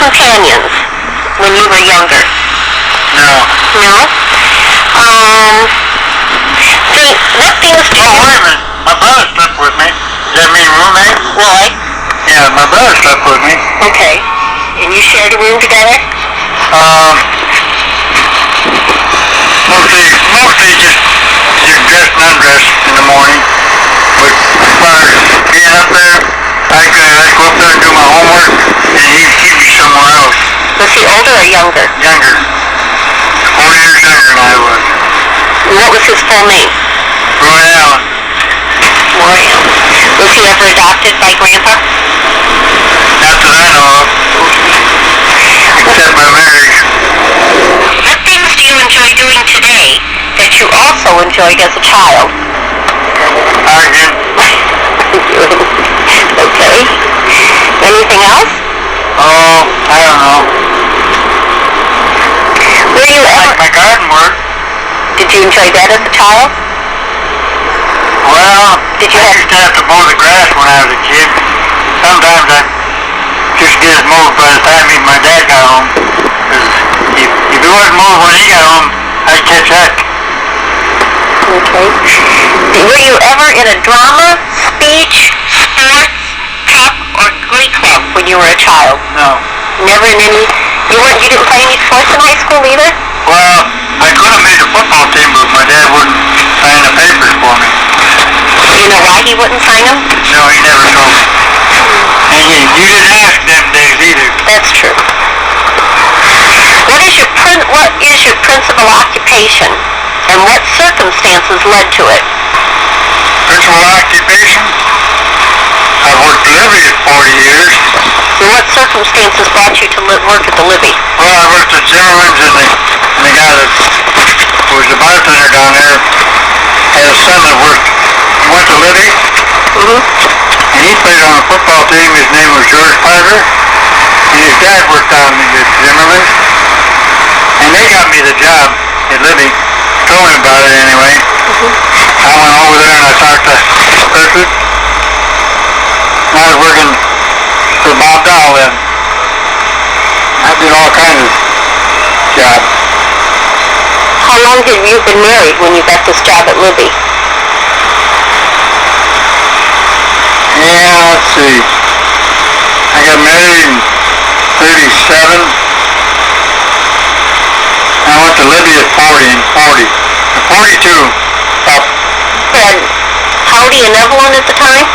companions when you were younger? No. No? Then what things do you... Oh, wait a minute. My brother slept with me. Does that mean roommate? Really? Yeah, my brother slept with me. Okay. And you shared a room together? Mostly just dressed and undressed in the morning. But as far as being up there, I'd go up there and do my homework, and he'd be somewhere else. Was he older or younger? Younger. 4 years younger than I was. And what was his full name? Roy Allen. Roy Allen. Was he ever adopted by Grandpa? Not that I know of. Except my marriage. What things do you enjoy doing today that you also enjoyed as a child? Arguing. Okay. Anything else? Oh, I don't know. Were you ever... Like my garden work. Did you enjoy that as a child? Well, Did you I used to have to mow the grass when I was a kid. Sometimes I just get it mowed by the time even my dad got home. If it wasn't mowed when he got home, I'd catch heck. Okay. Were you ever in a drama, speech, sports, pep, or glee club when you were a child? No. Never in any... You didn't play any sports in high school either? Well, I could have made the football team, but my dad wouldn't sign the papers for me. Do you know why he wouldn't sign them? No, he never told me. And you didn't ask them days either. That's true. What is your principal occupation, and what circumstances led to it? Principal occupation? I've worked delivery for 40 years. And what circumstances brought you to work at the Libby? Well, I worked at Zimmerman's, and the guy that was the bartender down there had a son that went to Libby. And he played on a football team. His name was George Parker. And his dad worked down at Zimmerman's. And they got me the job at Libby. Told me about it anyway. I went over there and I talked to Kirkwood. I was working for Bob Dahl then. I did all kinds of jobs. How long have you been married when you got this job at Libby? Yeah, let's see. I got married in 37. I went to Libby at 40. 42. Up. And Howdy and Evelyn at the time?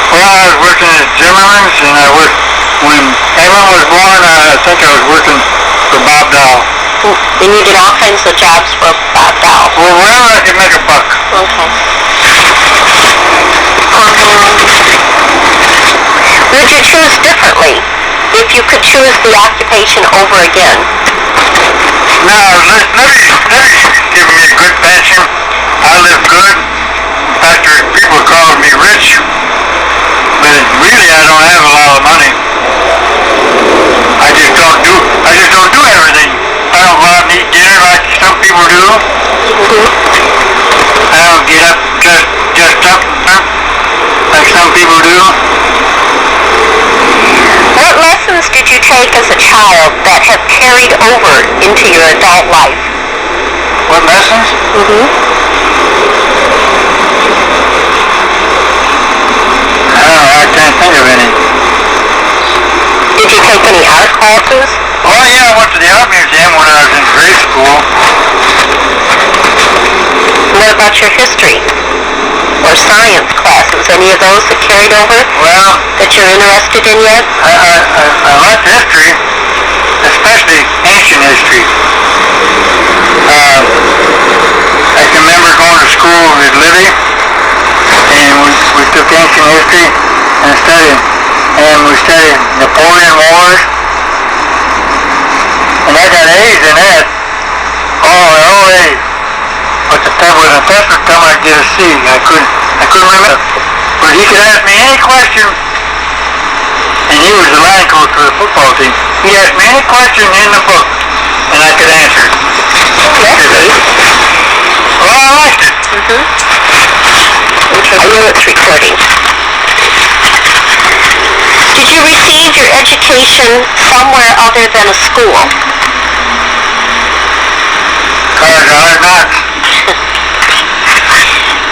Well, I was working at Zimmerman's, and when Evelyn was born, I think I was working for Bob Dahl. And you did all kinds of jobs for Bob Dahl? Well, wherever I could make a buck. Okay. Would you choose differently if you could choose the occupation over again? No, Libby's giving me a good pension. I live good. In fact, people call me rich. But really, I don't have a lot of money. I just don't do everything. I don't go out and eat dinner like some people do. I don't get up just up like some people do. What lessons did you take as a child that have carried over into your adult life? What lessons? I don't know. I can't think of any. Did you take any art classes? Oh yeah, I went to the art museum when I was in grade school. What about your history or science classes? Any of those that carried over? Well, that you're interested in yet? I like history, especially ancient history. I can remember going to school with Libby, and we took ancient history and we studied Napoleon Wars, and I got A's in that. Oh, A's. But the first time I get a C, I couldn't remember. But he could ask me any question, and he was the line coach for the football team. He asked me any question in the book, and I could answer it. Well, I liked it. I know it's recording. Did you you receive your education somewhere other than a school? College of Hard Knocks.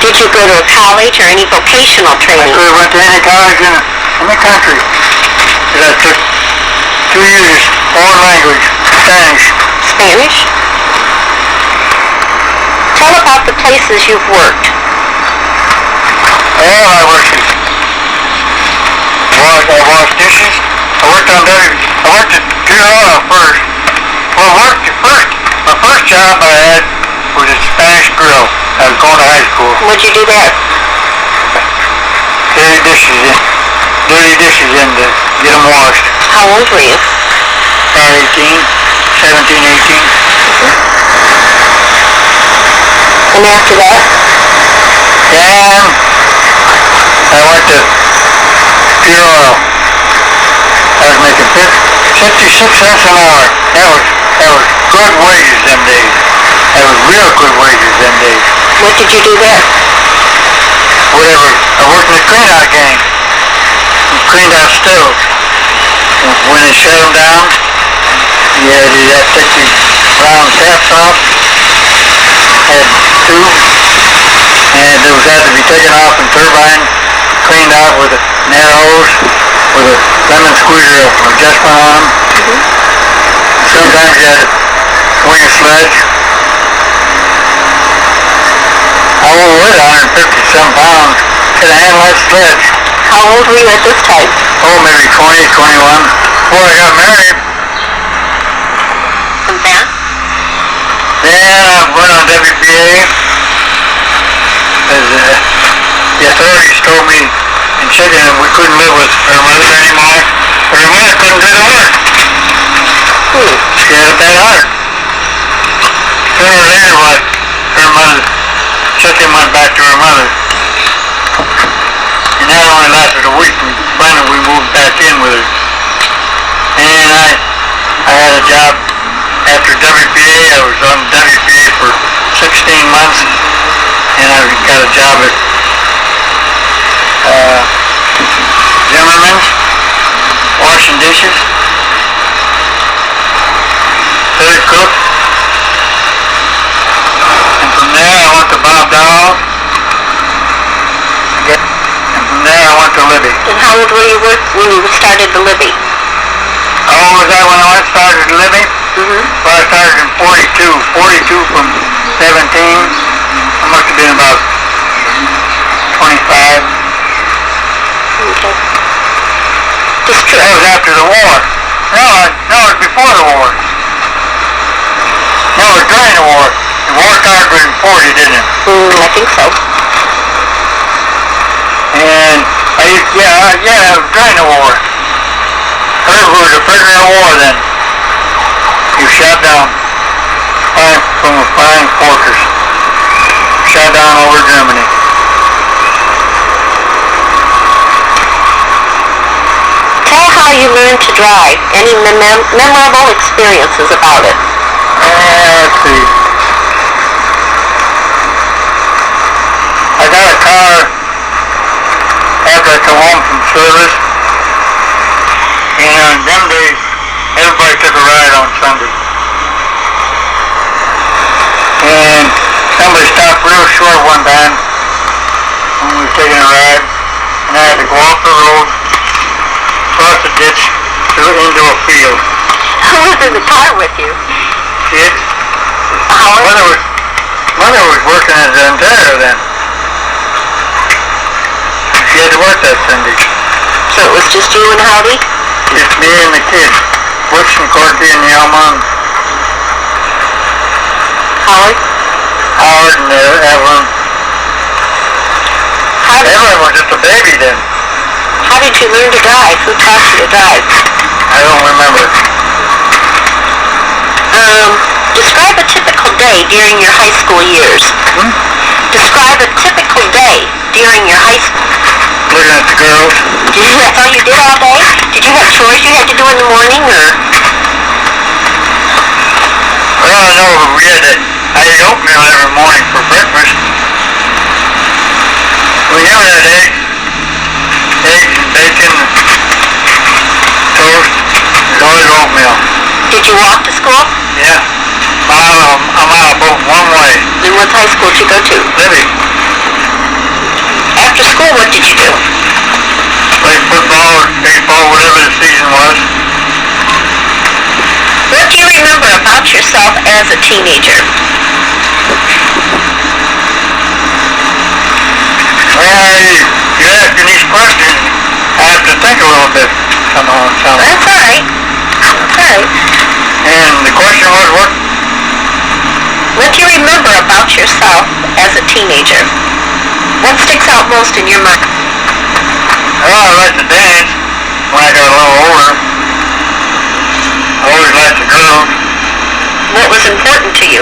Did you go to a college or any vocational I training? could have went to any college in the country. But I took 2 years foreign language, Spanish. Spanish? Tell about the places you've worked. Well, I washed dishes. I worked at Pure Oil first. Well, my first job I had was at Spanish Grill. I was going to high school. What'd you do there? Dirty dishes in to get them washed. How old were you? About 18, 17, 18. And after that? Then I went to Pure Oil. I was making 56 cents an hour. That was good wages them days. That was real good wages them days. What did you do there? Whatever. I worked in the clean-out gang. We cleaned out stills. When they shut them down, you had to take the round caps off. Had tubes. And those had to be taken off and turbine cleaned out with a narrows, with a lemon squeezer adjustment on them. Sometimes you had to swing a sledge. I won't weigh 150 some pounds. Could handle that sledge. How old were you at this time? Oh, maybe 20, 21. Before I got married. And then? Then I went on WPA. The authorities told me in Chicken that we couldn't live with her mother anymore. Her mother couldn't do the work. She had a bad heart. Sooner or later, her mother, Chicken went back to her mother. And that only lasted a week. Finally, we moved back in with her. And I had a job after WPA. I was on WPA for 16 months. And I got a job at Zimmerman's, washing dishes, third cook. And from there I went to Bob Doll. And from there I went to Libby. And how old were you when you started the Libby? How old was I when I started Libby? Well, I started in 42. 42 from 17. I must have been about 25. Okay. That was after the war. No, it was before the war. No, it was during the war. The war started in 40, didn't it? I think so. And it was during the war. Herb was a prisoner of war then. He was shot down from a flying fortress. Shot down over Germany. Tell how you learned to drive. Any memorable experiences about it? Let's see. I got a car after I come home from service. And them days, everybody took a ride on Sunday. And somebody stopped real short one time when we were taking a ride. And I had to go off the road, cross the ditch, into a field. Who was in the car with you? Kids. Howard? Mother was working at Ontario then. She had to work that Sunday. So it was just you and Howdy? Just me and the kids. Butch and Corky and Yelma. Howard? Howard and Evelyn. Evelyn was just a baby then. How did you learn to drive? Who taught you to drive? I don't remember. Describe a typical day during your high school years. Describe a typical day during your high school. Looking at the girls. That's all you did all day? Did you have chores you had to do in the morning, or? Well, I know I ate oatmeal every morning for breakfast. We never had eggs and bacon. what high school did you go to? Libby. After school, what did you do? Played football or baseball, whatever the season was. What do you remember about yourself as a teenager? Well, you're asking these questions, I have to think a little bit somehow. That's all right. That's all right. And the question was what? What do you remember about yourself as a teenager? What sticks out most in your mind? Well, I liked to dance when I got a little older. I always liked the girls, What was important to you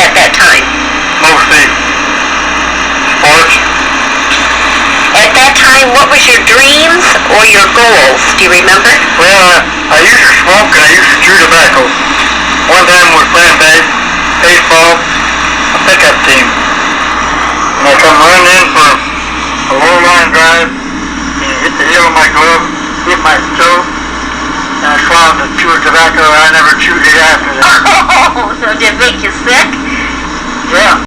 at that time? mostly sports. At that time, what was your dreams or your goals? Do you remember? Well, I used to smoke and I used to chew tobacco. One time we were playing baseball, a pickup team. And I come running in for a low line drive, and it hit the heel of my glove, hit my toe, and I swallowed the chew of tobacco, and I never chewed it after that. Oh, so did it make you sick? Yeah.